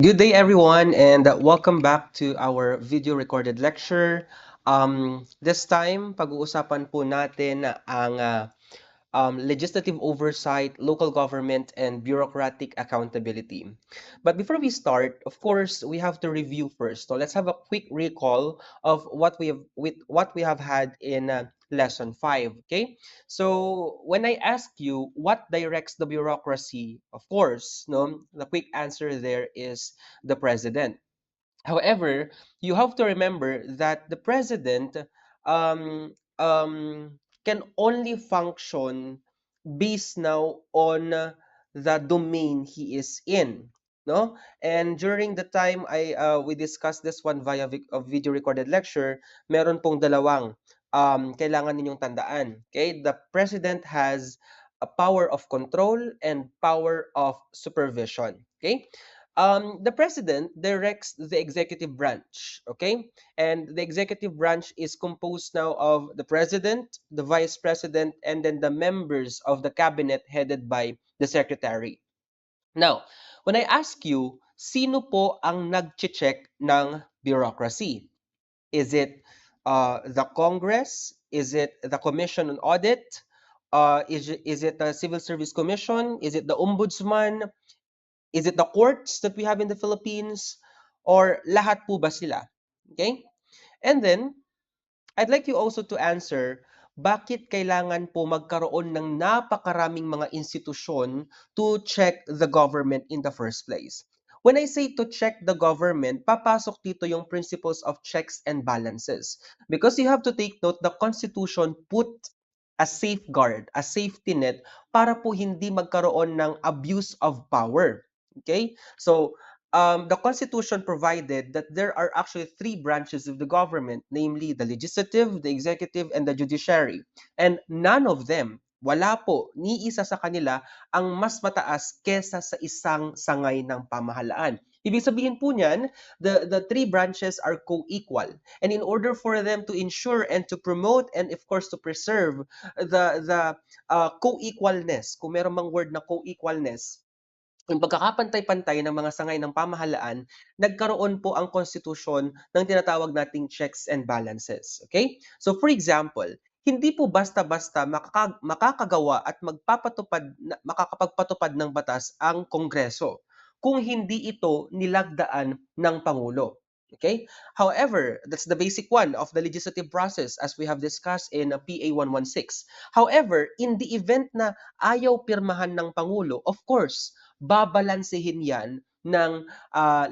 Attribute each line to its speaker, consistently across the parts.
Speaker 1: Good day, everyone, and welcome back to our video recorded lecture. This time, pag-uusapan po natin ang legislative oversight, local government, and bureaucratic accountability. But before we start, of course, we have to review first. So let's have a quick recall of what we have had in lesson 5. Okay, so when I ask you what directs the bureaucracy, of course, no, the quick answer there is the president. However, you have to remember that the president um, can only function based now on the domain he is in, no. And during the time we discussed this one via video recorded lecture, meron pong dalawang kailangan ninyong tandaan. Okay, the president has a power of control and power of supervision. Okay, the president directs the executive branch, okay? And the executive branch is composed now of the president, the vice president, and then the members of the cabinet headed by the secretary. Now, when I ask you, sino po ang nag-check ng bureaucracy? Is it the Congress? Is it the Commission on Audit? Is it the Civil Service Commission? Is it the Ombudsman? Is it the courts that we have in the Philippines? Or lahat po ba sila? Okay? And then, I'd like you also to answer, bakit kailangan po magkaroon ng napakaraming mga institusyon to check the government in the first place? When I say to check the government, papasok dito yung principles of checks and balances. Because you have to take note, the Constitution put a safeguard, a safety net, para po hindi magkaroon ng abuse of power. Okay? So, the Constitution provided that there are actually three branches of the government, namely the legislative, the executive, and the judiciary. And none of them, wala po, ni isa sa kanila ang mas mataas kesa sa isang sangay ng pamahalaan. Ibig sabihin po niyan, the three branches are co-equal. And in order for them to ensure and to promote and of course to preserve the co-equalness, kung meron mang word na co-equalness, yung pagkakapantay-pantay ng mga sangay ng pamahalaan, nagkaroon po ang konstitusyon ng tinatawag nating checks and balances. Okay? So for example, hindi po basta-basta makakagawa at makakapagpatupad ng batas ang Kongreso kung hindi ito nilagdaan ng Pangulo. Okay? However, that's the basic one of the legislative process as we have discussed in PA 116. However, in the event na ayaw pirmahan ng Pangulo, of course, babalansehin yan ng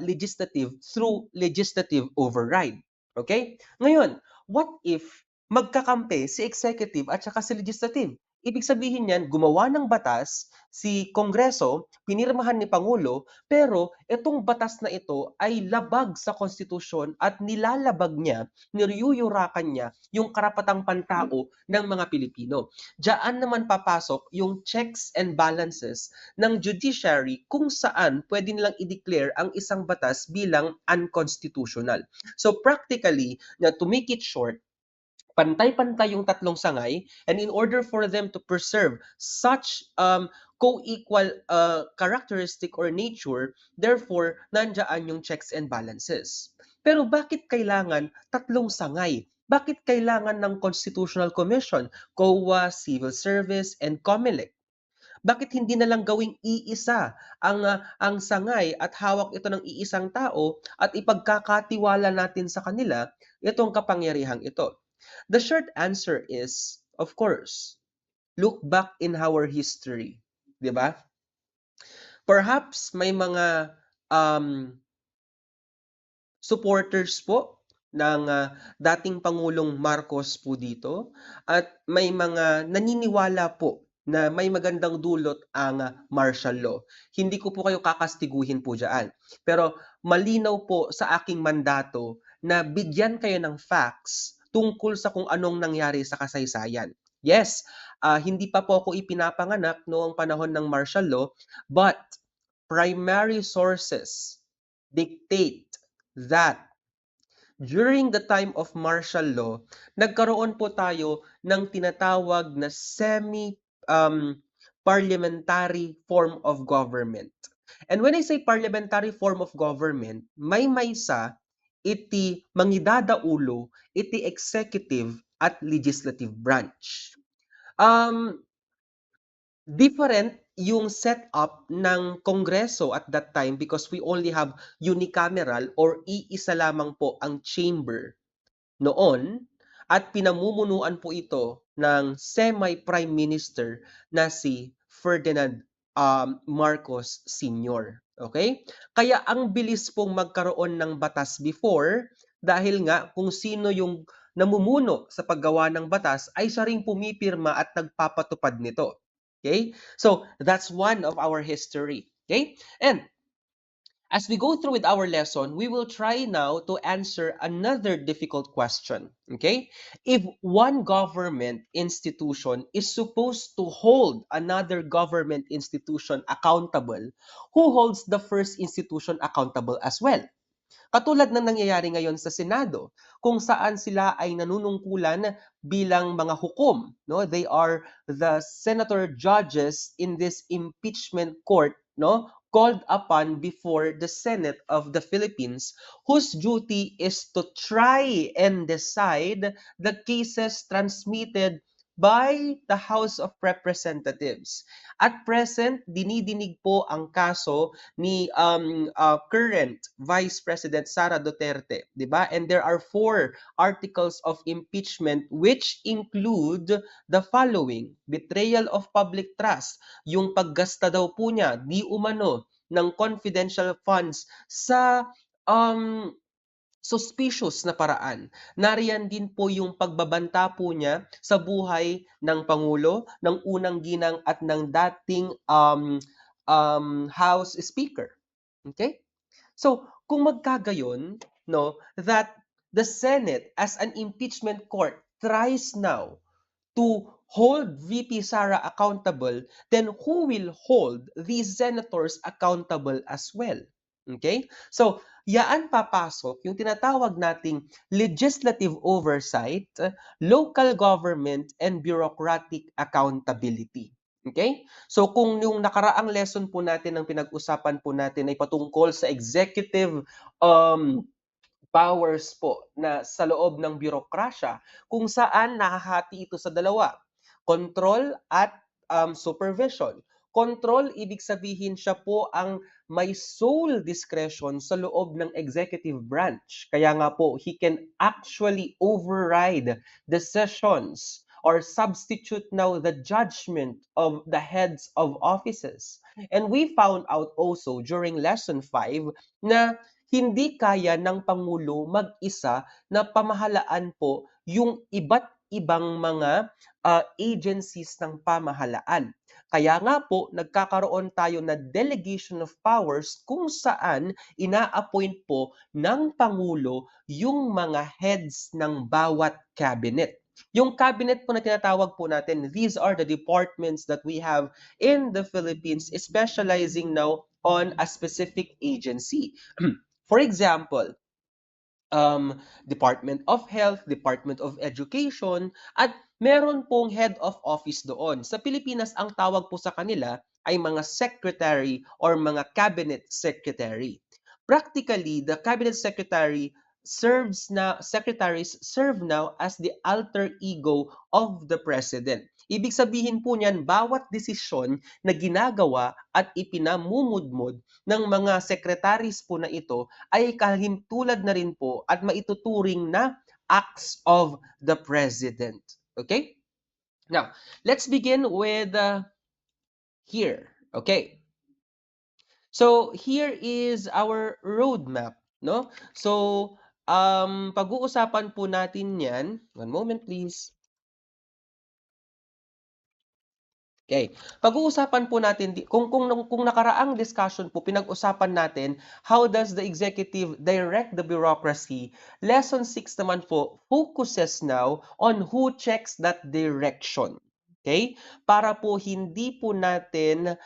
Speaker 1: legislative through legislative override. Okay? Ngayon, what if magkakampi si executive at saka si legislative? Ibig sabihin niyan, gumawa ng batas si Kongreso, pinirmahan ni Pangulo, pero itong batas na ito ay labag sa konstitusyon at nilalabag niya, niriyuyurakan niya yung karapatang pantao ng mga Pilipino. Diyan naman papasok yung checks and balances ng judiciary kung saan pwede nilang i-declare ang isang batas bilang unconstitutional. So practically, to make it short, pantay-pantay yung tatlong sangay, and in order for them to preserve such co-equal characteristic or nature, therefore, nandiyan yung checks and balances. Pero bakit kailangan tatlong sangay? Bakit kailangan ng Constitutional Commission, COA, Civil Service, and COMELEC? Bakit hindi na lang gawing iisa ang sangay at hawak ito ng iisang tao at ipagkakatiwala natin sa kanila itong kapangyarihang ito? The short answer is, of course, look back in our history, 'di ba? Perhaps may mga supporters po ng dating Pangulong Marcos po dito at may mga naniniwala po na may magandang dulot ang martial law. Hindi ko po kayo kakastiguhin po diyan. Pero malinaw po sa aking mandato na bigyan kayo ng facts tungkol sa kung anong nangyari sa kasaysayan. Yes, hindi pa po ako ipinapanganak noong panahon ng martial law, but primary sources dictate that during the time of martial law, nagkaroon po tayo ng tinatawag na semi parliamentary form of government. And when I say parliamentary form of government, may maysa iti mangidadaulo iti executive at legislative branch. Um, Different yung setup ng Kongreso at that time because we only have unicameral or iisa lamang po ang chamber noon at pinamumunuan po ito ng semi-prime minister na si Ferdinand Marcos Sr. Okay? Kaya ang bilis pong magkaroon ng batas before dahil nga kung sino yung namumuno sa paggawa ng batas ay siya ring pumipirma at nagpapatupad nito. Okay? So, that's one of our history. Okay? And as we go through with our lesson, we will try now to answer another difficult question. Okay? If one government institution is supposed to hold another government institution accountable, who holds the first institution accountable as well? Katulad ng nangyayari ngayon sa Senado, kung saan sila ay nanunungkulan bilang mga hukom, no? They are the senator judges in this impeachment court, no? Called upon before the Senate of the Philippines, whose duty is to try and decide the cases transmitted by the House of Representatives. At present, dinidinig po ang kaso ni current Vice President Sara Duterte, 'di ba? And there are 4 articles of impeachment which include the following: betrayal of public trust, yung paggasta daw po niya di umano ng confidential funds sa um suspicious na paraan. Nariyan din po yung pagbabanta po niya sa buhay ng Pangulo, ng unang ginang at ng dating House Speaker. Okay? So, kung magkagayon, no, that the Senate as an impeachment court tries now to hold VP Sara accountable, then who will hold these senators accountable as well? Okay? So, yaan papasok yung tinatawag nating legislative oversight, local government, and bureaucratic accountability. Okay? So, kung yung nakaraang lesson po natin ang pinag-usapan po natin ay patungkol sa executive powers po na sa loob ng birokrasya kung saan nahahati ito sa dalawa, control at supervision. Control, ibig sabihin siya po ang may sole discretion sa loob ng executive branch. Kaya nga po, he can actually override decisions or substitute now the judgment of the heads of offices. And we found out also during lesson 5 na hindi kaya ng Pangulo mag-isa na pamahalaan po yung iba't ibang mga agencies ng pamahalaan. Kaya nga po, nagkakaroon tayo na delegation of powers kung saan ina-appoint po ng Pangulo yung mga heads ng bawat cabinet. Yung cabinet po na tinatawag po natin, these are the departments that we have in the Philippines specializing now on a specific agency. For example, Department of Health, Department of Education, at meron pong head of office doon. Sa Pilipinas, ang tawag po sa kanila ay mga secretary or mga cabinet secretary. Practically, the cabinet secretaries serve now as the alter ego of the president. Ibig sabihin po niyan, bawat desisyon na ginagawa at ipinamumudmod ng mga secretaries po na ito ay kahintulad na rin po at maituturing na acts of the president. Okay? Now, let's begin with here. Okay. So, here is our roadmap, no? So, pag-uusapan po natin 'yan. One moment please. Okay. Pag-uusapan po natin kung nakaraang discussion po pinag-usapan natin how does the executive direct the bureaucracy. Lesson 6 naman po focuses now on who checks that direction. Okay? Para po hindi po natin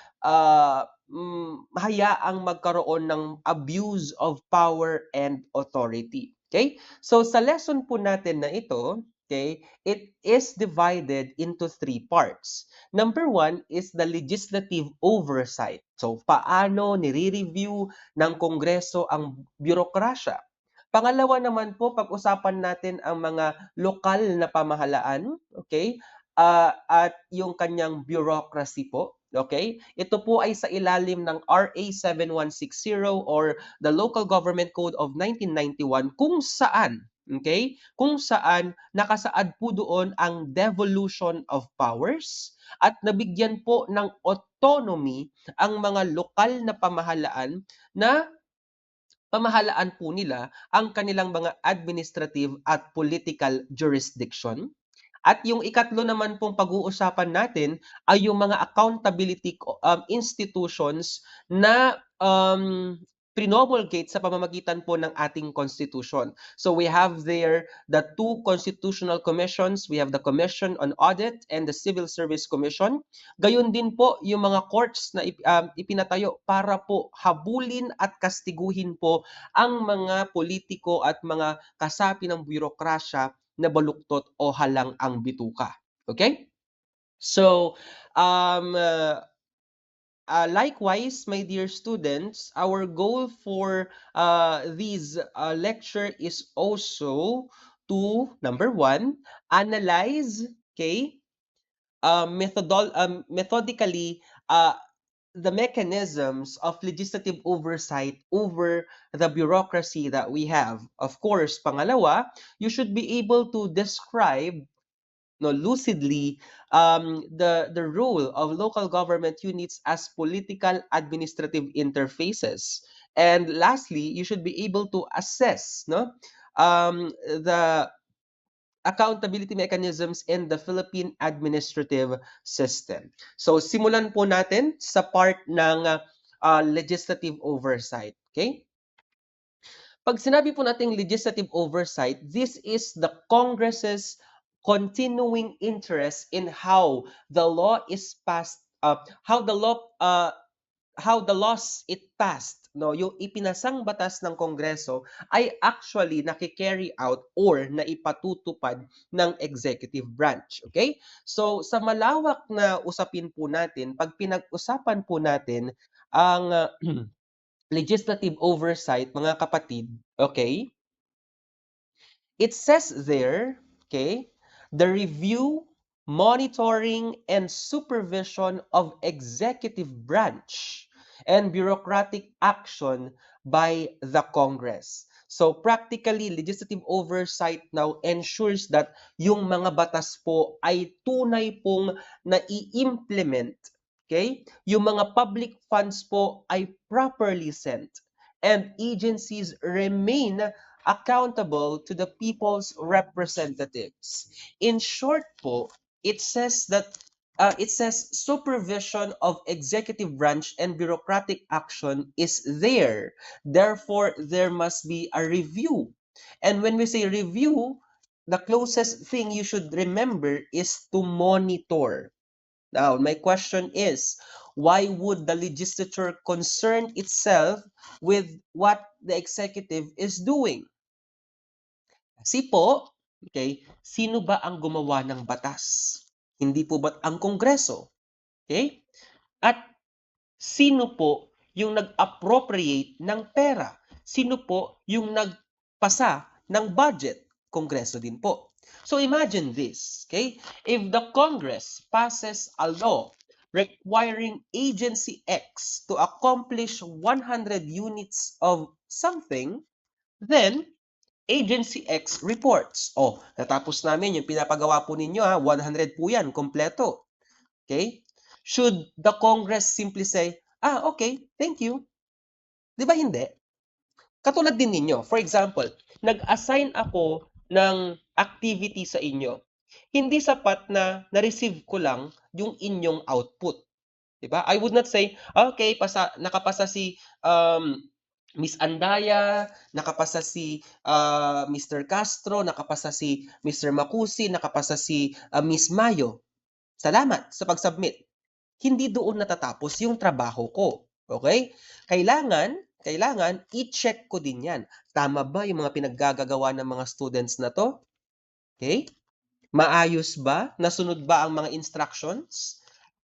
Speaker 1: hayaang magkaroon ng abuse of power and authority. Okay? So sa lesson po natin na ito, okay, it is divided into three parts. Number one is the legislative oversight. So, paano nire-review ng Kongreso ang bürokrasya? Pangalawa naman po, pag-usapan natin ang mga lokal na pamahalaan, okay? At yung kanyang bureaucracy po, okay? Ito po ay sa ilalim ng RA 7160 or the Local Government Code of 1991 kung saan, okay? Kung saan nakasaad po doon ang devolution of powers at nabigyan po ng autonomy ang mga lokal na pamahalaan na pamahalaan po nila ang kanilang mga administrative at political jurisdiction. At yung ikatlo naman pong pag-uusapan natin ay yung mga accountability institutions na promulgate sa pamamagitan po ng ating constitution. So we have there the two constitutional commissions. We have the Commission on Audit and the Civil Service Commission. Gayon din po yung mga courts na ipinatayo para po habulin at kastiguhin po ang mga politiko at mga kasapi ng bürokrasya na baluktot o halang ang bituka. Okay? So, likewise, my dear students, our goal for this lecture is also to, number one, analyze, okay, methodically the mechanisms of legislative oversight over the bureaucracy that we have. Of course, pangalawa, you should be able to describe lucidly the role of local government units as political administrative interfaces. And lastly, you should be able to assess the accountability mechanisms in the Philippine administrative system. So simulan po natin sa part ng legislative oversight. Okay? Pag sinabi po nating legislative oversight, this is the Congress's continuing interest in how the law is passed, how the laws it passed, yung ipinasang batas ng Kongreso ay actually naki-carry out or naipatutupad ng executive branch. Okay? So sa malawak na usapin po natin, pag pinag-usapan po natin ang legislative oversight, mga kapatid, okay? It says there, okay, the review, monitoring, and supervision of executive branch and bureaucratic action by the Congress. So practically, legislative oversight now ensures that yung mga batas po ay tunay pong nai-implement. Okay? Yung mga public funds po ay properly sent and agencies remain accountable to the people's representatives. In short po, it says supervision of executive branch and bureaucratic action is there. Therefore, there must be a review. And when we say review, the closest thing you should remember is to monitor. Now, my question is, why would the legislature concern itself with what the executive is doing? Kasi po, okay, sino ba ang gumawa ng batas? Hindi po ba ang Kongreso? Okay? At sino po yung nag-appropriate ng pera? Sino po yung nagpasa ng budget? Kongreso din po. So imagine this, okay? If the Congress passes a law requiring agency X to accomplish 100 units of something, then Agency X reports. Oh, natapos namin yung pinapagawa po ninyo 100 po yan, kompleto. Okay? Should the Congress simply say, okay, thank you. Di ba hindi? Katulad din ninyo. For example, nag-assign ako ng activity sa inyo. Hindi sapat na na-receive ko lang yung inyong output. Di ba? I would not say, okay, nakapasa si Miss Andaya, nakapasa si Mr. Castro, nakapasa si Mr. Makusi, nakapasa si Miss Mayo. Salamat sa pag-submit. Hindi doon natatapos yung trabaho ko. Okay? Kailangan i-check ko din yan. Tama ba yung mga pinaggagawa ng mga students na to? Okay? Maayos ba? Nasunod ba ang mga instructions?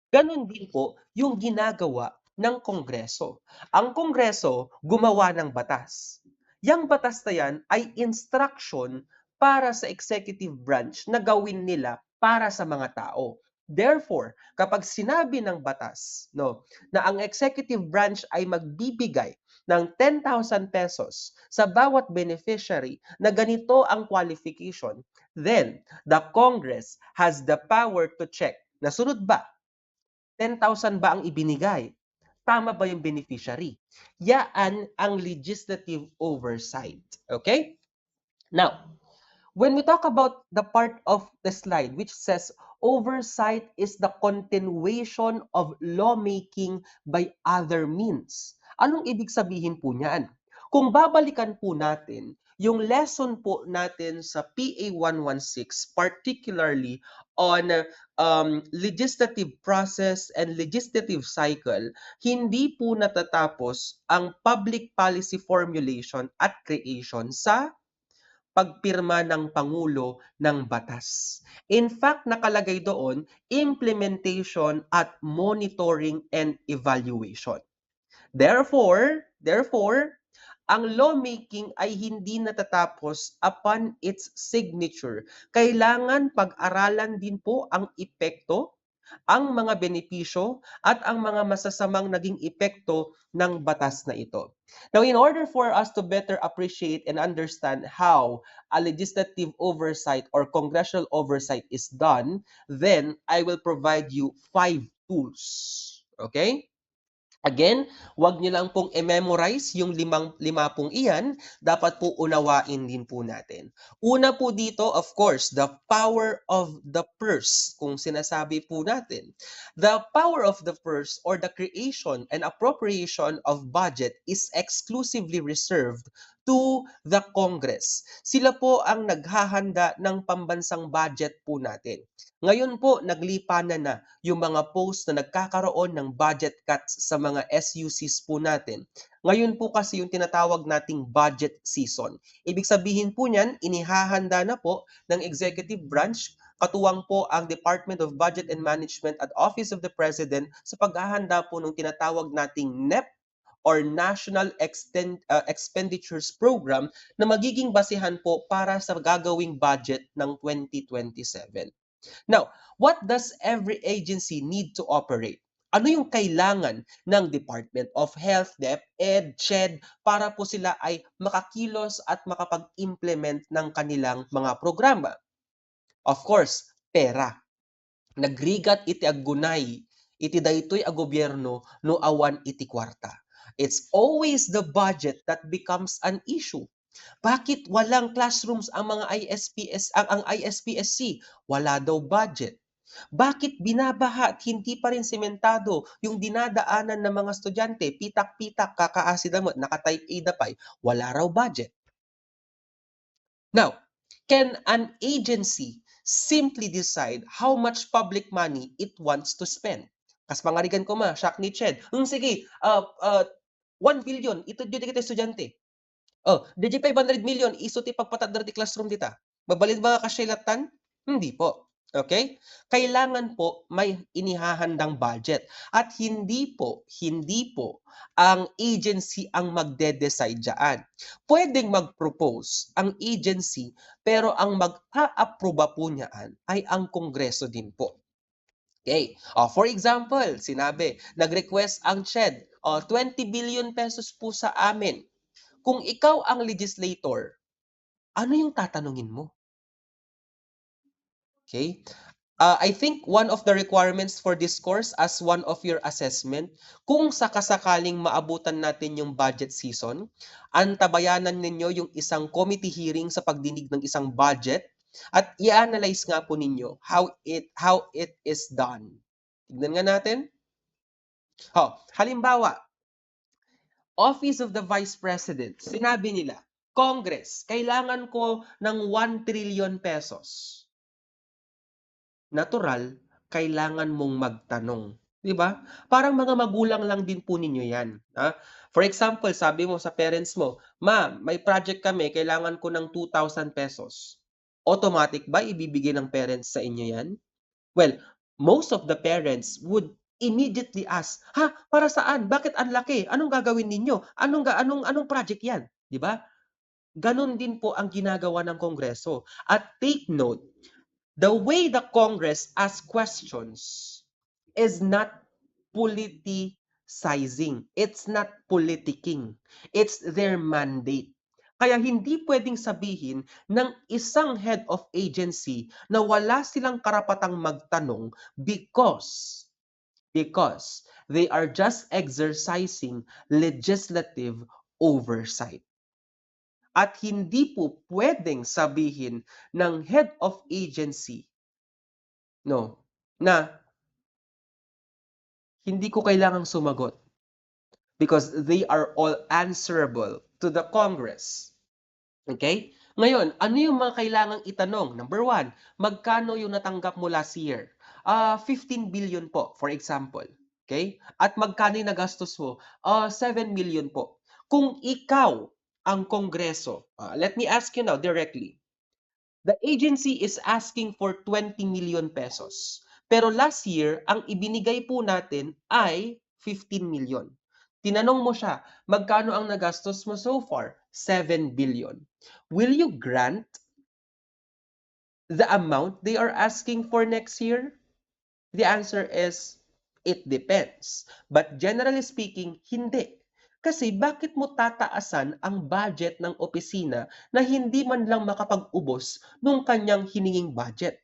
Speaker 1: Gano'n din po yung ginagawa ng Kongreso. Ang Kongreso gumawa ng batas. Yang batas na yan ay instruction para sa executive branch na gawin nila para sa mga tao. Therefore, kapag sinabi ng batas, no, na ang executive branch ay magbibigay ng 10,000 pesos sa bawat beneficiary na ganito ang qualification, then the Congress has the power to check. Nasunod ba? 10,000 ba ang ibinigay? Tama ba yung beneficiary? Yaan ang legislative oversight. Okay? Now, when we talk about the part of the slide which says oversight is the continuation of lawmaking by other means. Anong ibig sabihin po niyan? Kung babalikan po natin yung lesson po natin sa PA 116, particularly on legislative process and legislative cycle, hindi po natatapos ang public policy formulation at creation sa pagpirma ng Pangulo ng batas. In fact, nakalagay doon, implementation at monitoring and evaluation. Therefore, ang lawmaking ay hindi natatapos upon its signature. Kailangan pag-aralan din po ang epekto, ang mga benepisyo at ang mga masasamang naging epekto ng batas na ito. Now, in order for us to better appreciate and understand how a legislative oversight or congressional oversight is done, then I will provide you 5 tools. Okay? Again, wag niyo lang pong i-memorize yung lima pong iyan, dapat po unawain din po natin. Una po dito, of course, the power of the purse, kung sinasabi po natin. The power of the purse or the creation and appropriation of budget is exclusively reserved to the Congress. Sila po ang naghahanda ng pambansang budget po natin. Ngayon po, naglipanan na yung mga post na nagkakaroon ng budget cuts sa mga SUCs po natin. Ngayon po kasi yung tinatawag nating budget season. Ibig sabihin po niyan, inihahanda na po ng executive branch, katuwang po ang Department of Budget and Management at Office of the President sa paghahanda po ng tinatawag nating NEP or National Expenditures Program na magiging basihan po para sa gagawing budget ng 2027. Now, what does every agency need to operate? Ano yung kailangan ng Department of Health, DepEd, CHED para po sila ay makakilos at makapag-implement ng kanilang mga programa? Of course, pera. Nagrigat iti aggunay, iti daytoy a gobyerno no awan iti kwarta. It's always the budget that becomes an issue. Bakit walang classrooms ang mga ang ISPSC? Wala daw budget. Bakit binabaha at hindi pa rin sementado yung dinadaanan ng mga estudyante? Pitak-pitak, kakaasida mo, naka-type A na pa, wala raw budget. Now, can an agency simply decide how much public money it wants to spend? Kas pangarigan ko shock ni Ched. Sige, 1 billion, ito dito kita estudyante. Oh, DJ 500 million iso ti pagpatadder ti classroom dita. Mabalin ba kasyelatan? Hindi po. Okay? Kailangan po may inihahandang budget at hindi po ang agency ang magde-decide diyan. Pwedeng mag-propose ang agency pero ang mag-aaproba po niyan ay ang Kongreso din po. Okay. For example, sinabi, nag-request ang CHED, 20 billion pesos po sa amin. Kung ikaw ang legislator, ano yung tatanungin mo? Okay? I think one of the requirements for this course as one of your assessment, kung sakasakaling maabutan natin yung budget season, antabayanan ninyo yung isang committee hearing sa pagdinig ng isang budget at i-analyze nga po ninyo how it is done. Tignan nga natin. Halimbawa, Office of the Vice President, sinabi nila, Congress, kailangan ko ng 1 trillion pesos. Natural, kailangan mong magtanong. 'Di ba? Parang mga magulang lang din po ninyo yan. For example, sabi mo sa parents mo, Ma, may project kami, kailangan ko ng 2,000 pesos. Automatic ba ibibigay ng parents sa inyo yan? Well, most of the parents would immediately ask, "Ha, para saan? Bakit ang laki? Anong gagawin ninyo? Anong project 'yan?" 'Di ba? Gano'n din po ang ginagawa ng Kongreso. At take note, the way the Congress asks questions is not politicizing. It's not politicking. It's their mandate. Kaya hindi pwedeng sabihin ng isang head of agency na wala silang karapatang magtanong because they are just exercising legislative oversight. At hindi po pwedeng sabihin ng head of agency, no, na hindi ko kailangang sumagot because they are all answerable to the Congress. Okay? Ngayon, ano yung mga kailangang itanong? Number one, magkano yung natanggap mo last year? 15 billion po, for example. Okay? At magkano yung nagastos mo? 7 million po. Kung ikaw ang Kongreso, let me ask you now directly. The agency is asking for 20 million pesos. Pero last year, ang ibinigay po natin ay 15 million. Tinanong mo siya, magkano ang nagastos mo so far? 7 billion. Will you grant the amount they are asking for next year? The answer is, it depends. But generally speaking, hindi. Kasi bakit mo tataasan ang budget ng opisina na hindi man lang makapag-ubos nung kanyang hininging budget?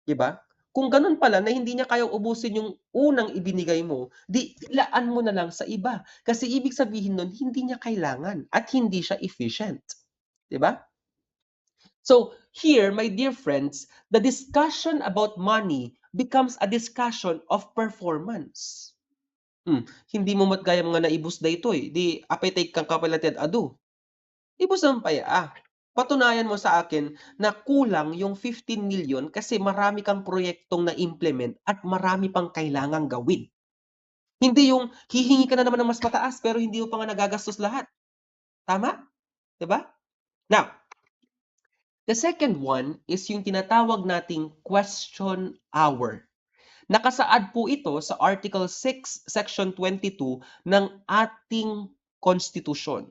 Speaker 1: 'Di ba? Kung ganun pala na hindi niya kayang ubusin yung unang ibinigay mo, di ilaan mo na lang sa iba. Kasi ibig sabihin nun, hindi niya kailangan at hindi siya efficient. 'Di ba? So here, my dear friends, the discussion about money becomes a discussion of performance. Hindi mo gaya mga naibus daytoy, di apay kang kapalated adu. Ibus naman paya. Patunayan mo sa akin na kulang yung 15 million kasi marami kang proyektong na-implement at marami pang kailangang gawin. Hindi yung hihingi ka na naman ng mas mataas pero hindi mo pa nga nagagastos lahat. Tama? 'Di ba? Now, the second one is yung tinatawag nating question hour. Nakasaad po ito sa Article 6, Section 22 ng ating konstitusyon.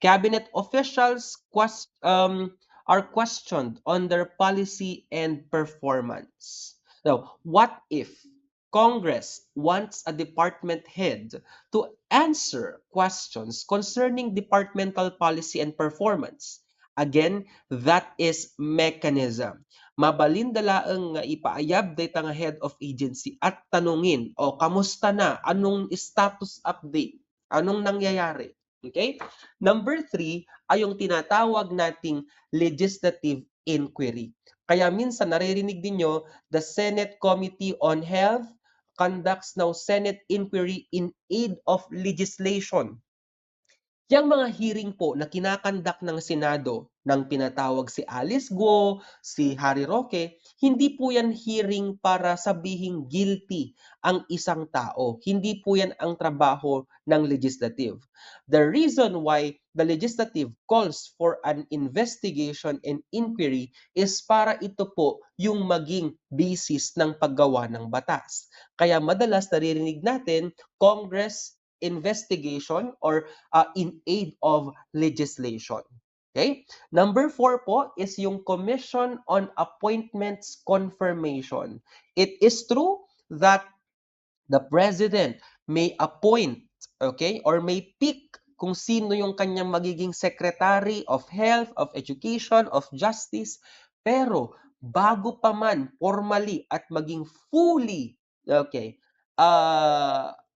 Speaker 1: Cabinet officials are questioned on their policy and performance. Now, what if Congress wants a department head to answer questions concerning departmental policy and performance? Again, that is mechanism. Mabalindalaang nga ipaayab data nga head of agency at tanungin, o kamusta na? Anong status update? Anong nangyayari? Okay? Number 3 ay yung tinatawag nating legislative inquiry. Kaya minsan naririnig din nyo, the Senate Committee on Health conducts now Senate inquiry in aid of legislation. Yang mga hearing po na kinakandak ng Senado ng pinatawag si Alice Guo, si Harry Roque, hindi po yan hearing para sabihing guilty ang isang tao. Hindi po yan ang trabaho ng legislative. The reason why the legislative calls for an investigation and inquiry is para ito po yung maging basis ng paggawa ng batas. Kaya madalas naririnig natin, Congress investigation or in aid of legislation. Okay? Number 4 po is yung Commission on Appointments Confirmation. It is true that the President may appoint, okay, or may pick kung sino yung kanyang magiging Secretary of Health, of Education, of Justice, pero bago pa man formally at maging fully, okay,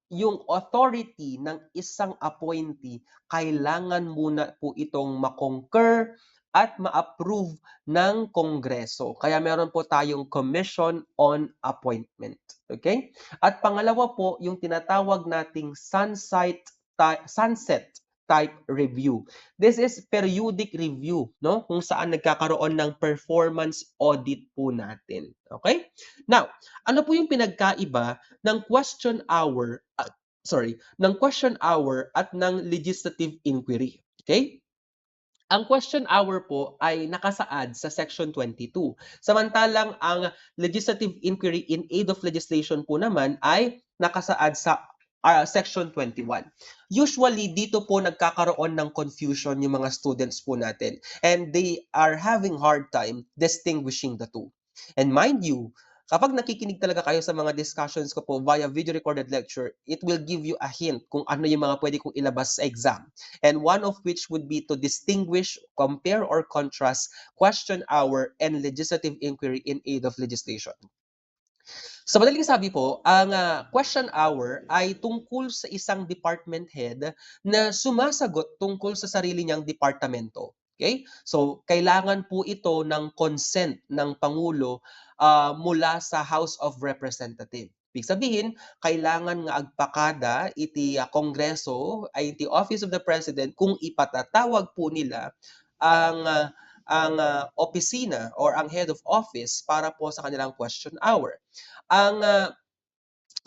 Speaker 1: yung authority ng isang appointee, kailangan muna po itong ma-concur at ma-approve ng Kongreso. Kaya meron po tayong Commission on Appointment. Okay? At pangalawa po, yung tinatawag nating sunset type review. This is periodic review, no? Kung saan nagkakaroon ng performance audit po natin. Okay? Now, ano po yung pinagkaiba ng question hour ng question hour at ng legislative inquiry? Okay? Ang question hour po ay nakasaad sa Section 22. Samantalang ang legislative inquiry in aid of legislation po naman ay nakasaad sa Section 21. Usually, dito po nagkakaroon ng confusion yung mga students po natin, and they are having hard time distinguishing the two. And mind you, kapag nakikinig talaga kayo sa mga discussions ko po via video recorded lecture, it will give you a hint kung ano yung mga pwede kong ilabas sa exam. And one of which would be to distinguish, compare, or contrast question hour and legislative inquiry in aid of legislation. Sa madaling sabi po, ang question hour ay tungkol sa isang department head na sumasagot tungkol sa sarili niyang departamento. Okay? So, kailangan po ito ng consent ng Pangulo mula sa House of Representatives. Ibig sabihin, kailangan nga agpakada iti Kongreso ay iti Office of the President kung ipatatawag po nila ang opisina or ang head of office para po sa kanilang question hour. Ang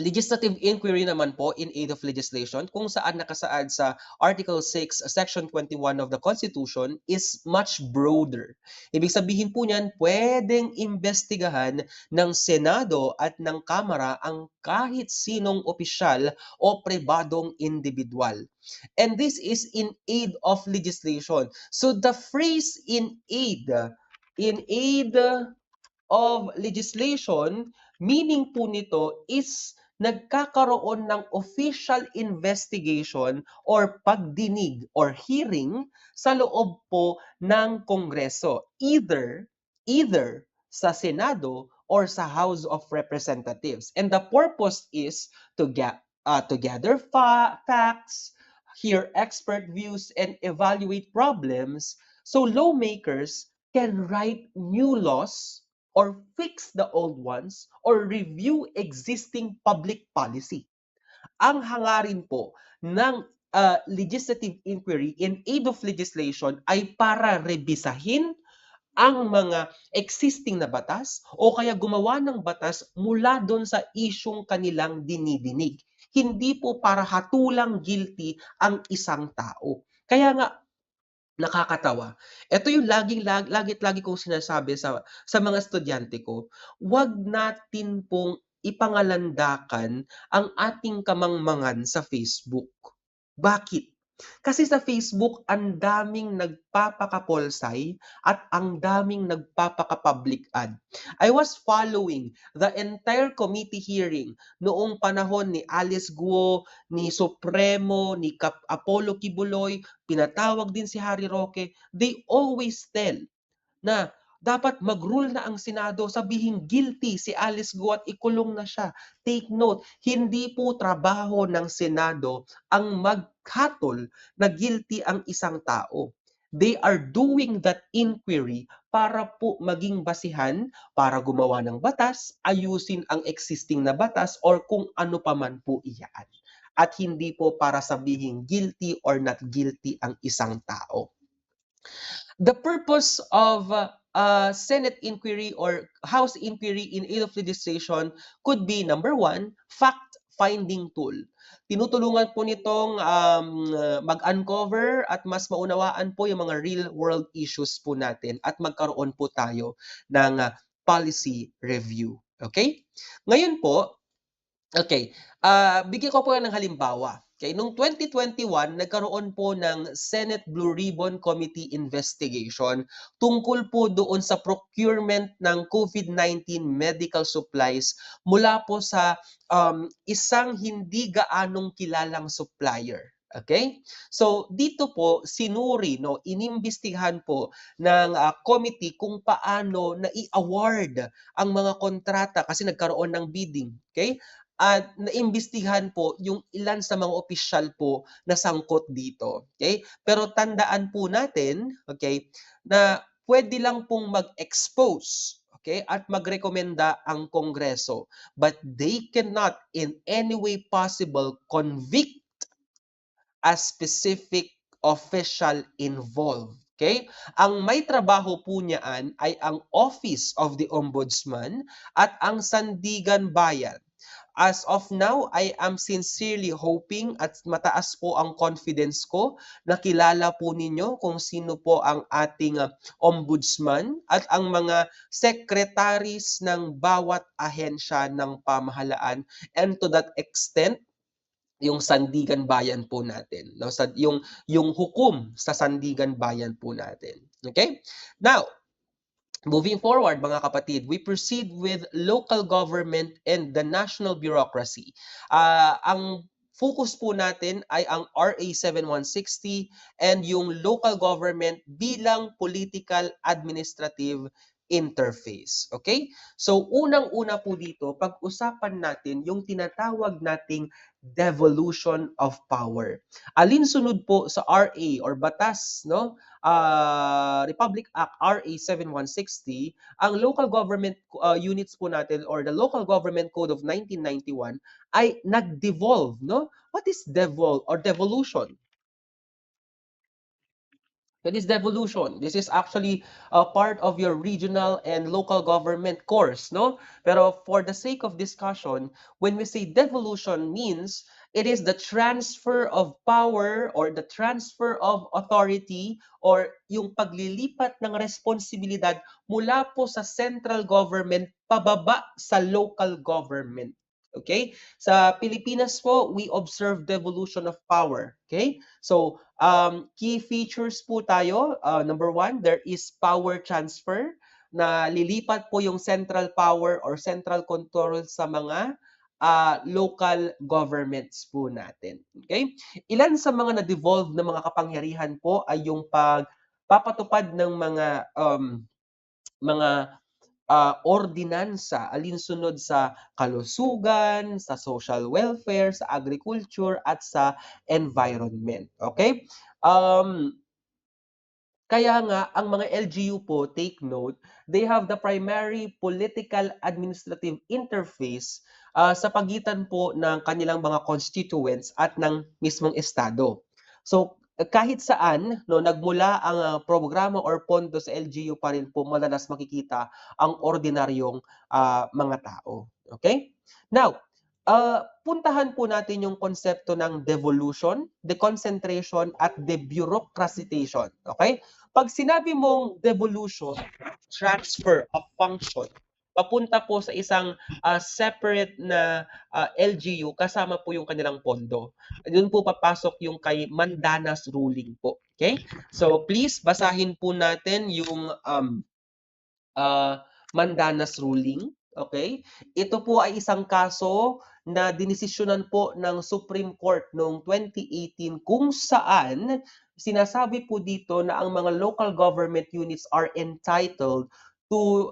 Speaker 1: legislative inquiry naman po in aid of legislation kung saan nakasaad sa Article 6, Section 21 of the Constitution is much broader. Ibig sabihin po niyan, pwedeng imbestigahan ng Senado at ng Kamara ang kahit sinong opisyal o pribadong individual. And this is in aid of legislation. So the phrase in aid of legislation, meaning po nito is nagkakaroon ng official investigation or pagdinig or hearing sa loob po ng Kongreso, either sa Senado or sa House of Representatives. And the purpose is to gather facts, hear expert views, and evaluate problems so lawmakers can write new laws or fix the old ones or review existing public policy. Ang hangarin po ng legislative inquiry in aid of legislation ay para rebisahin ang mga existing na batas o kaya gumawa ng batas mula doon sa isyung kanilang dinidinig. Hindi po para hatulang guilty ang isang tao. Kaya nga, nakakatawa. Ito yung lagi kong sinasabi sa mga estudyante ko, wag natin pong ipangalandakan ang ating kamangmangan sa Facebook. Bakit? Kasi sa Facebook, ang daming nagpapakapolsay at ang daming nagpapaka-public ad. I was following the entire committee hearing noong panahon ni Alice Guo, ni Supremo, ni Apollo Kibuloy, pinatawag din si Harry Roque. They always tell na dapat mag-rule na ang Senado, sabihin guilty si Alice Guo at ikulong na siya. Take note, hindi po trabaho ng Senado ang maghatol na guilty ang isang tao. They are doing that inquiry para po maging basihan, para gumawa ng batas, ayusin ang existing na batas, or kung ano pa man po iyan. At hindi po para sabihin guilty or not guilty ang isang tao. The purpose of Senate inquiry or House inquiry in aid of legislation could be, number one, fact-finding tool. Tinutulungan po nitong mag-uncover at mas maunawaan po yung mga real-world issues po natin at magkaroon po tayo ng policy review. Okay? Ngayon po, bigyan ko po ng halimbawa. Okay, noong 2021, nagkaroon po ng Senate Blue Ribbon Committee investigation tungkol po doon sa procurement ng COVID-19 medical supplies mula po sa isang hindi gaanong kilalang supplier. Okay? So dito po sinuri, inimbestigahan po ng committee kung paano na i-award ang mga kontrata kasi nagkaroon ng bidding. Okay? At naimbestigahan po yung ilan sa mga opisyal po na sangkot dito. Okay? Pero tandaan po natin, okay, na pwede lang pong mag-expose, okay, at magrekomenda ang Kongreso, but they cannot in any way possible convict a specific official involved. Okay? Ang may trabaho po niyaan ay ang Office of the Ombudsman at ang Sandigan Bayan. as of now, I am sincerely hoping at mataas po ang confidence ko na kilala po ninyo kung sino po ang ating ombudsman at ang mga secretaries ng bawat ahensya ng pamahalaan. And to that extent, yung sandigan bayan po natin, no? Yung hukom sa sandigan bayan po natin. Okay? Now, moving forward, mga kapatid, we proceed with local government and the national bureaucracy. Ang focus po natin ay ang RA 7160 and yung local government bilang political administrative interface. Okay? So, unang-una po dito, pag-usapan natin yung tinatawag nating devolution of power. Alinsunod po sa RA or batas, no? Republic Act RA 7160, ang local government units po natin or the Local Government Code of 1991 ay nag-devolve, no? What is devolve or devolution? That is devolution. This is actually a part of your regional and local government course, no? Pero for the sake of discussion, when we say devolution means it is the transfer of power or the transfer of authority or yung paglilipat ng responsibilidad mula po sa central government pababa sa local government. Okay? Sa Pilipinas po, we observe devolution of power. Okay? So, key features po tayo. Number one, there is power transfer na lilipat po yung central power or central control sa mga local governments po natin. Okay? Ilan sa mga na-devolve na mga kapangyarihan po ay yung pagpapatupad ng mga ordinansa alinsunod sa kalusugan, sa social welfare, sa agriculture at sa environment. Okay? Um, Kaya nga, ang mga LGU po, take note, they have the primary political administrative interface sa pagitan po ng kanilang mga constituents at ng mismong estado. So, kahit saan, no, nagmula ang programa or pondo sa LGU pa rin po madalas makikita ang ordinaryong mga tao. Okay? Now, puntahan po natin yung konsepto ng devolution, deconcentration, at debureaucratization. Okay? Pag sinabi mong devolution, transfer of function, papunta po sa isang separate na LGU kasama po yung kanilang pondo. Doon po papasok yung kay Mandanas ruling po. Okay? So please basahin po natin yung Mandanas ruling. Okay? Ito po ay isang kaso na dinesisyonan po ng Supreme Court noong 2018 kung saan sinasabi po dito na ang mga local government units are entitled to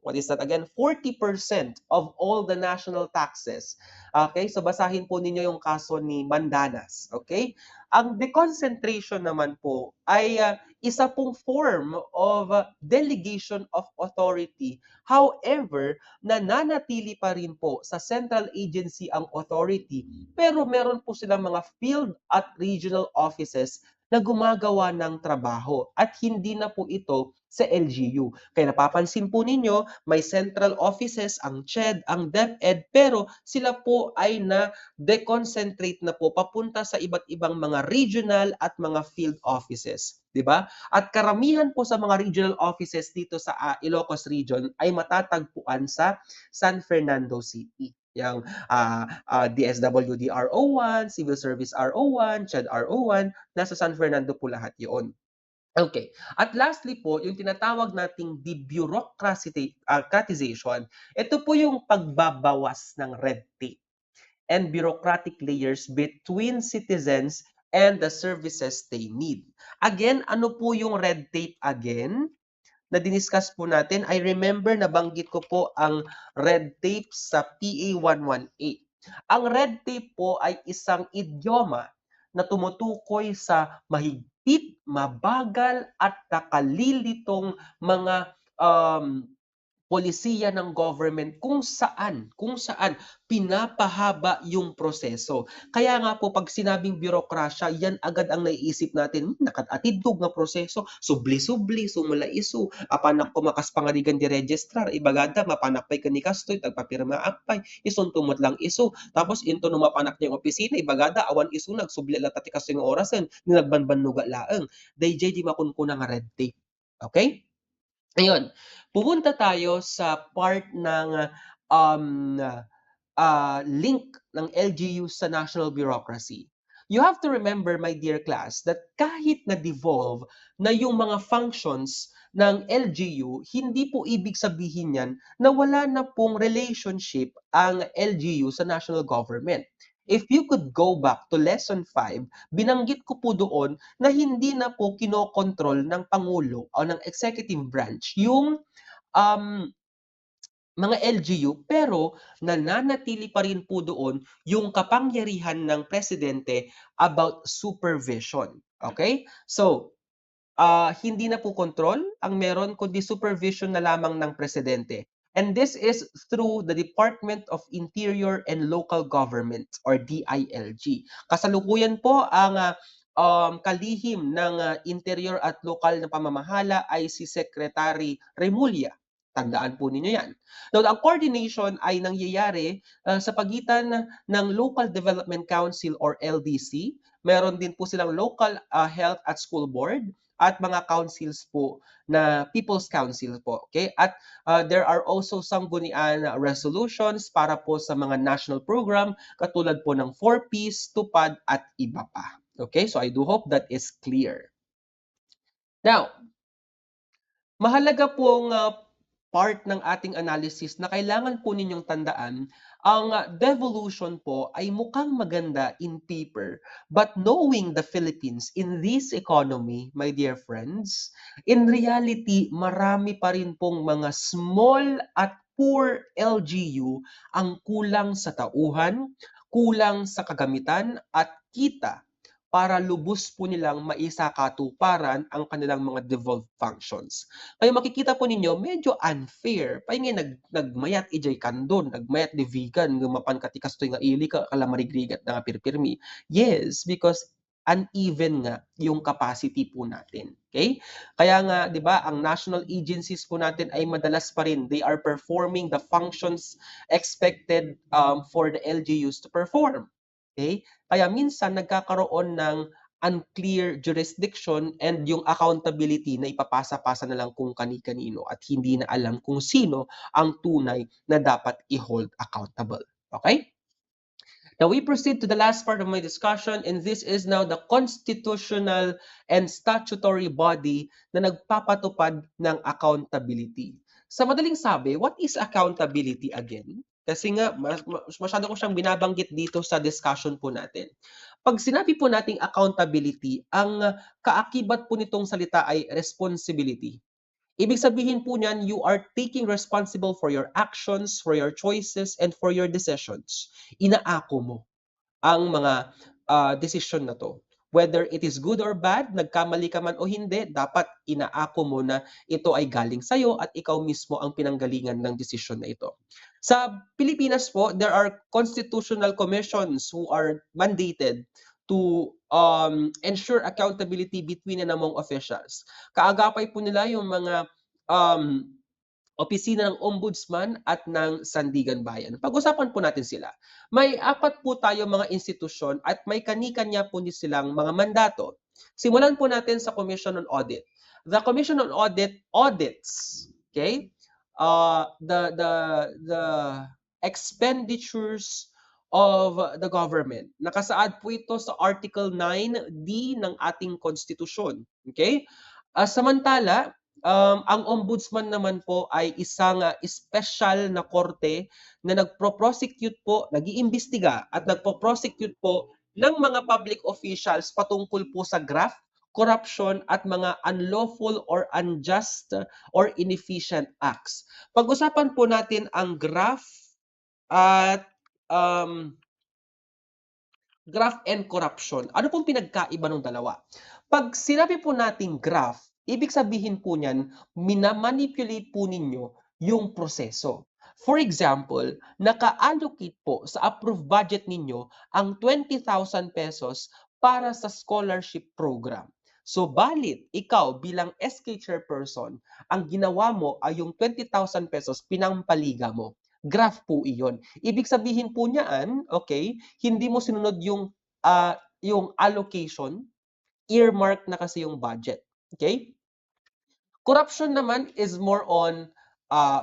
Speaker 1: what is that again, 40% of all the national taxes. Okay, so basahin po ninyo yung kaso ni Mandanas. Okay, ang deconcentration naman po ay isa pong form of delegation of authority. However, nananatili pa rin po sa central agency ang authority, pero meron po silang mga field at regional offices na gumagawa ng trabaho at hindi na po ito sa LGU. Kaya napapansin po ninyo, may central offices, ang CHED, ang DepEd, pero sila po ay na-deconcentrate na po papunta sa iba't ibang mga regional at mga field offices. 'Di ba? At karamihan po sa mga regional offices dito sa Ilocos Region ay matatagpuan sa San Fernando City. Yung DSWD RO1, Civil Service RO1, CHED RO1, nasa San Fernando po lahat yun. Okay. At lastly po, yung tinatawag nating debureaucratization, ito po yung pagbabawas ng red tape and bureaucratic layers between citizens and the services they need. Again, ano po yung red tape again? Na diniscuss po natin, I remember nabanggit ko po ang red tape sa PA 118. Ang red tape po ay isang idioma na tumutukoy sa mabagal at nakalilitong mga polisiya ng government kung saan pinapahaba yung proseso. Kaya nga po 'pag sinabing birokrasya, yan agad ang naiisip natin, nakatidlog nga proseso, subli-subli, sumala isu, apanak ko makas pangarigan di registrar, ibagada mapanakpay ka ni kastoy, tagpapirma akpay, ison tumot lang isu, tapos into no mapanak niya yung opisina, ibagada awan isu nagsubli la tati kastoy nga orasen, ni nagbanbannuga laeng. Dayjay di makunkuna nga red tape. Okay? Ayun, pumunta tayo sa part ng um, link ng LGU sa national bureaucracy. You have to remember, my dear class, that kahit na-devolve na yung mga functions ng LGU, hindi po ibig sabihin yan na wala na pong relationship ang LGU sa national government. If you could go back to lesson 5, binanggit ko po doon na hindi na po kinokontrol ng Pangulo o ng executive branch yung um, mga LGU, pero nananatili pa rin po doon yung kapangyarihan ng presidente about supervision. Okay? So, hindi na po control ang meron kundi supervision na lamang ng presidente. And this is through the Department of Interior and Local Government or DILG. Kasalukuyan po ang kalihim ng Interior at Local na pamamahala ay si Secretary Remulla. Tandaan po ninyo yan. Now, ang coordination ay nangyayari sa pagitan ng Local Development Council or LDC. Meron din po silang Local Health at School Board at mga councils po na People's Council po. Okay? At there are also sanggunian resolutions para po sa mga national program katulad po ng 4Ps, TUPAD at iba pa. Okay? So I do hope that is clear. Now, mahalaga pong part ng ating analysis na kailangan po ninyong tandaan, ang devolution po ay mukhang maganda in paper, but knowing the Philippines in this economy, my dear friends, in reality, marami pa rin pong mga small at poor LGU ang kulang sa tauhan, kulang sa kagamitan at kita para lubos po nilang maisakatuparan ang kanilang mga devolved functions. Kaya makikita po ninyo, medyo unfair. Paingin nagmayat ijay kandon, nagmayat di vegan, gumapan katikas to nga ili ka kalamarigrigat na nga pirpirmi. Yes, because uneven nga yung capacity po natin. Okay? Kaya nga, di ba, ang national agencies po natin ay madalas pa rin, they are performing the functions expected for the LGUs to perform. Okay? Kaya minsan nagkakaroon ng unclear jurisdiction and yung accountability na ipapasa-pasa na lang kung kani-kanino at hindi na alam kung sino ang tunay na dapat i-hold accountable. Okay? Now we proceed to the last part of my discussion, and this is now the constitutional and statutory body na nagpapatupad ng accountability. Sa madaling sabi, what is accountability again? Kasi nga, masyado ko siyang binabanggit dito sa discussion po natin. Pag sinabi po nating accountability, ang kaakibat po nitong salita ay responsibility. Ibig sabihin po niyan, you are taking responsible for your actions, for your choices, and for your decisions. Inaako mo ang mga desisyon na to. Whether it is good or bad, nagkamali ka man o hindi, dapat inaako mo na ito ay galing sa'yo at ikaw mismo ang pinanggalingan ng desisyon na ito. Sa Pilipinas po, there are constitutional commissions who are mandated to ensure accountability between and among officials. Kaagapay po nila yung mga um, opisina ng Ombudsman at ng Sandigan Bayan. Pag-usapan po natin sila. May 4 po tayo mga institusyon at may kani-kanya po silang mga mandato. Simulan po natin sa Commission on Audit. The Commission on Audit audits, okay? The expenditures of the government. Nakasaad po ito sa Article 9D ng ating konstitusyon. Okay? Samantala, ang ombudsman naman po ay isang special na korte na nagpro-prosecute po, nag-iimbestiga at nagpo-prosecute po ng mga public officials patungkol po sa graft, corruption at mga unlawful or unjust or inefficient acts. Pag-usapan po natin ang graft at graft and corruption. Ano pong pinagkaiba ng dalawa? Pag sinabi po nating graft, ibig sabihin po niyan, minamanipulate po ninyo yung proseso. For example, naka-allocate po sa approved budget ninyo ang 20,000 pesos para sa scholarship program. So, balit, ikaw bilang SK chairperson, ang ginawa mo ay yung 20,000 pesos pinampaliga mo. Graph po iyon. Ibig sabihin po niyan, okay, hindi mo sinunod yung allocation, earmark na kasi yung budget. Okay? Corruption naman is more on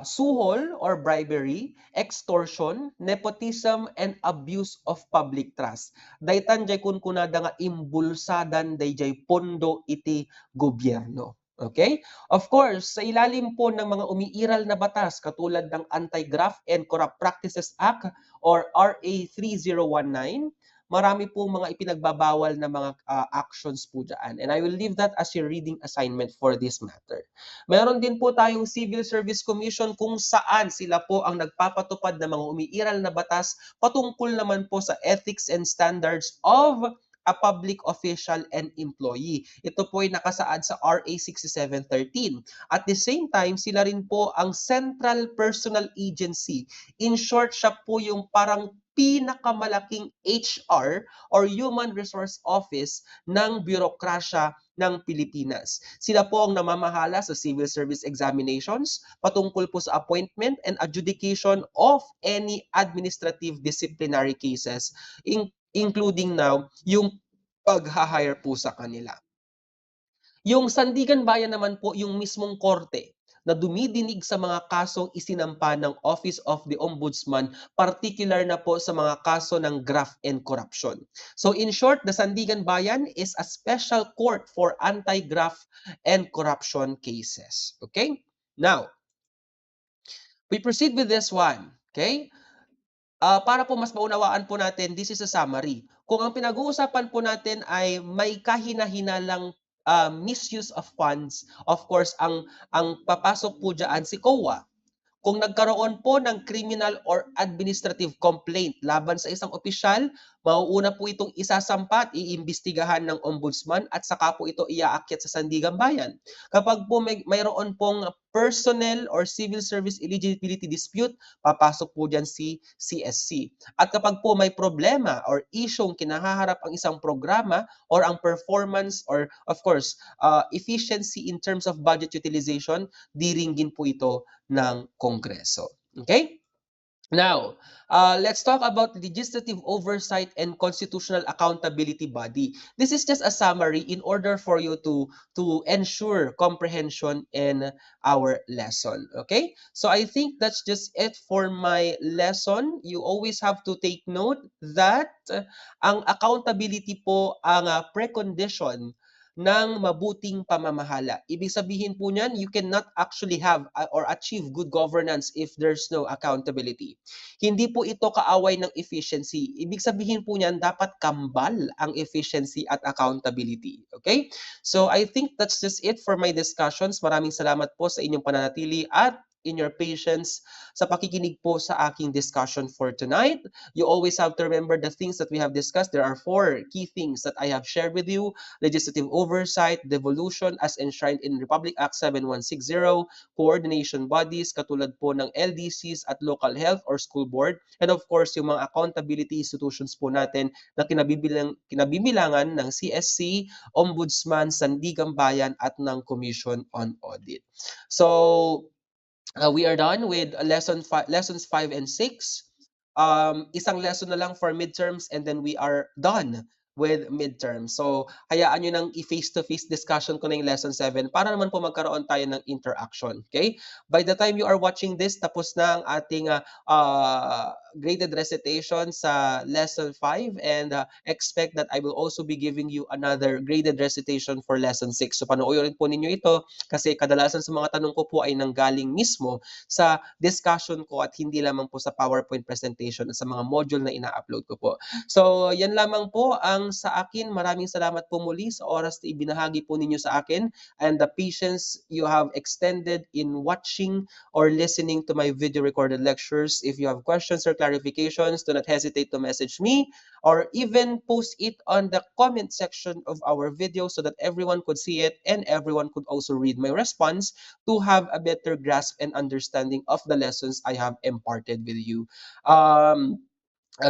Speaker 1: suhol or bribery, extortion, nepotism, and abuse of public trust. Daytan jay kun kunada nga imbulsadan dayjay pondo iti gobyerno. Okay? Of course, sa ilalim po ng mga umiiral na batas katulad ng Anti-Graft and Corrupt Practices Act or RA 3019, marami pong mga ipinagbabawal na mga actions po dyan. And I will leave that as your reading assignment for this matter. Meron din po tayong Civil Service Commission kung saan sila po ang nagpapatupad ng mga umiiral na batas patungkol naman po sa ethics and standards of a public official and employee. Ito po ay nakasaad sa RA 6713. At the same time, sila rin po ang Central Personal Agency. In short, siya po yung parang pinakamalaking HR or Human Resource Office ng bürokrasya ng Pilipinas. Sila po ang namamahala sa civil service examinations, patungkol po sa appointment and adjudication of any administrative disciplinary cases, including now yung pag-hire po sa kanila. Yung Sandigan Bayan naman po yung mismong korte na dumidinig sa mga kasong isinampa ng Office of the Ombudsman, particular na po sa mga kaso ng graft and corruption. So in short, the Sandigan Bayan is a special court for anti-graft and corruption cases. Okay? Now, we proceed with this one. Okay? Para po mas maunawaan po natin, this is a summary. Kung ang pinag-uusapan po natin ay may kahina-hinalang misuse of funds, of course, ang papasok po dyan si COA. Kung nagkaroon po ng criminal or administrative complaint laban sa isang opisyal, mauuna po itong isasampa at iimbestigahan ng ombudsman at saka po ito iaakyat sa Sandigan Bayan. Kapag po mayroon pong personnel or civil service eligibility dispute, papasok po dyan si CSC. At kapag po may problema or isyong kinahaharap ang isang programa or ang performance or of course, efficiency in terms of budget utilization, diringgin po ito ng Kongreso. Okay? Now, let's talk about legislative oversight and constitutional accountability body. This is just a summary in order for you to ensure comprehension in our lesson. Okay? So I think that's just it for my lesson. You always have to take note that ang accountability po ang precondition ng mabuting pamamahala. Ibig sabihin po niyan, you cannot actually have or achieve good governance if there's no accountability. Hindi po ito kaaway ng efficiency. Ibig sabihin po niyan, dapat kambal ang efficiency at accountability. Okay? So I think that's just it for my discussions. Maraming salamat po sa inyong pananatili at in your patience sa pakikinig po sa aking discussion for tonight. You always have to remember the things that we have discussed. There are 4 key things that I have shared with you: legislative oversight, devolution as enshrined in Republic Act 7160, coordination bodies katulad po ng LDCs at local health or school board, and of course yung mga accountability institutions po natin na kinabibilangan ng CSC, Ombudsman, Sandigan Bayan at ng Commission on Audit. So, we are done with lessons 5 and 6. Isang lesson na lang for midterms and then we are done with midterms. So, hayaan nyo nang i-face-to-face discussion ko na yung lesson 7 para naman po magkaroon tayo ng interaction. Okay? By the time you are watching this, tapos na ang ating graded recitation sa lesson 5 and expect that I will also be giving you another graded recitation for lesson 6. So, panoorin po ninyo ito kasi kadalasan sa mga tanong ko po ay nanggaling mismo sa discussion ko at hindi lamang po sa PowerPoint presentation at sa mga module na ina-upload ko po. So, yan lamang po ang sa akin. Maraming salamat po muli sa oras na ibinahagi po ninyo sa akin and the patience you have extended in watching or listening to my video recorded lectures. If you have questions or clarifications, do not hesitate to message me or even post it on the comment section of our video so that everyone could see it and everyone could also read my response to have a better grasp and understanding of the lessons I have imparted with you. Um,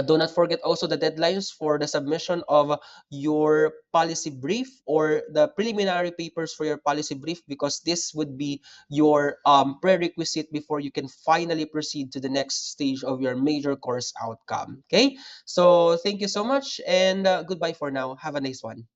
Speaker 1: do not forget also the deadlines for the submission of your policy brief or the preliminary papers for your policy brief, because this would be your prerequisite before you can finally proceed to the next stage of your major course outcome. Okay, so thank you so much and goodbye for now. Have a nice one.